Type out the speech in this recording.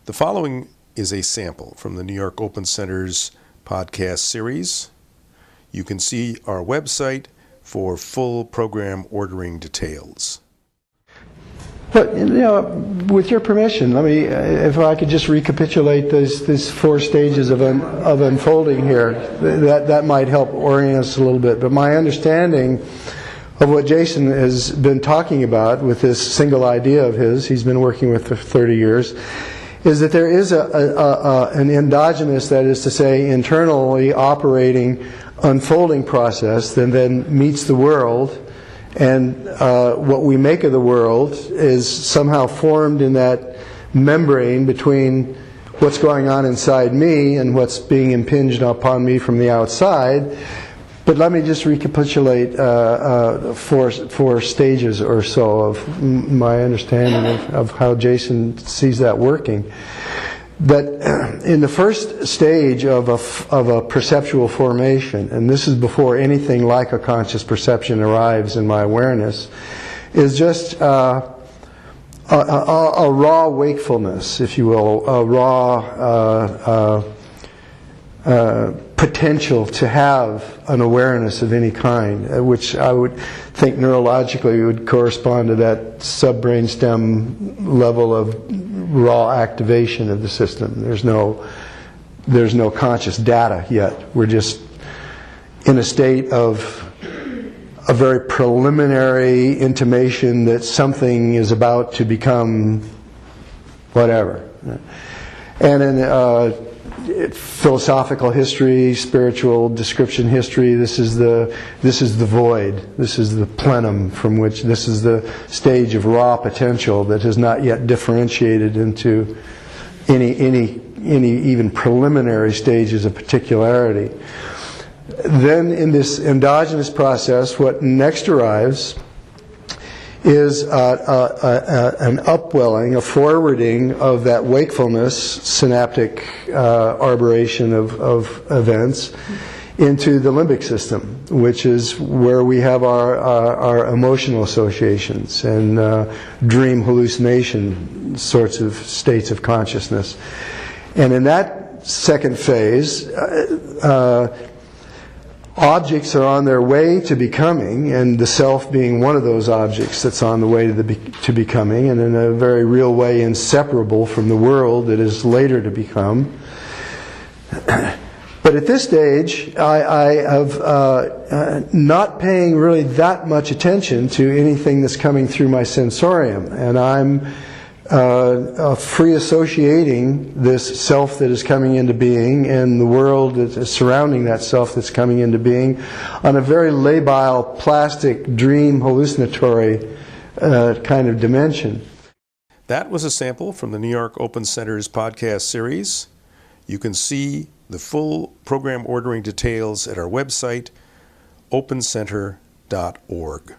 The following is a sample from the New York Open Center's podcast series. You can see our website for full program ordering details. But, with your permission, let me, if I could just recapitulate these 4 stages of unfolding here, that might help orient us a little bit. But my understanding of what Jason has been talking about with this single idea of his, he's been working with for 30 years, is that there is an endogenous, that is to say, internally operating unfolding process that then meets the world. And what we make of the world is somehow formed in that membrane between what's going on inside me and what's being impinged upon me from the outside. But let me just recapitulate 4 stages or so of my understanding of how Jason sees that working. That in the first stage of a perceptual formation, and this is before anything like a conscious perception arrives in my awareness, is just a raw wakefulness, if you will, a raw potential to have an awareness of any kind, which I would think neurologically would correspond to that sub-brainstem level of raw activation of the system. There's no conscious data yet. We're just in a state of a very preliminary intimation that something is about to become whatever. And in philosophical history, spiritual description history, this is the void. This is the plenum from which this is the stage of raw potential that has not yet differentiated into any even preliminary stages of particularity. Then in this endogenous process, what next arrives is an upwelling, a forwarding of that wakefulness, synaptic arboration of events, into the limbic system, which is where we have our emotional associations and dream hallucination sorts of states of consciousness. And in that second phase, objects are on their way to becoming, and the self being one of those objects that's on the way to becoming, and in a very real way inseparable from the world that is later to become. But at this stage, I have not paying really that much attention to anything that's coming through my sensorium, and I'm free associating this self that is coming into being and the world that is surrounding that self that's coming into being on a very labile, plastic, dream, hallucinatory kind of dimension. That was a sample from the New York Open Center's podcast series. You can see the full program ordering details at our website, opencenter.org.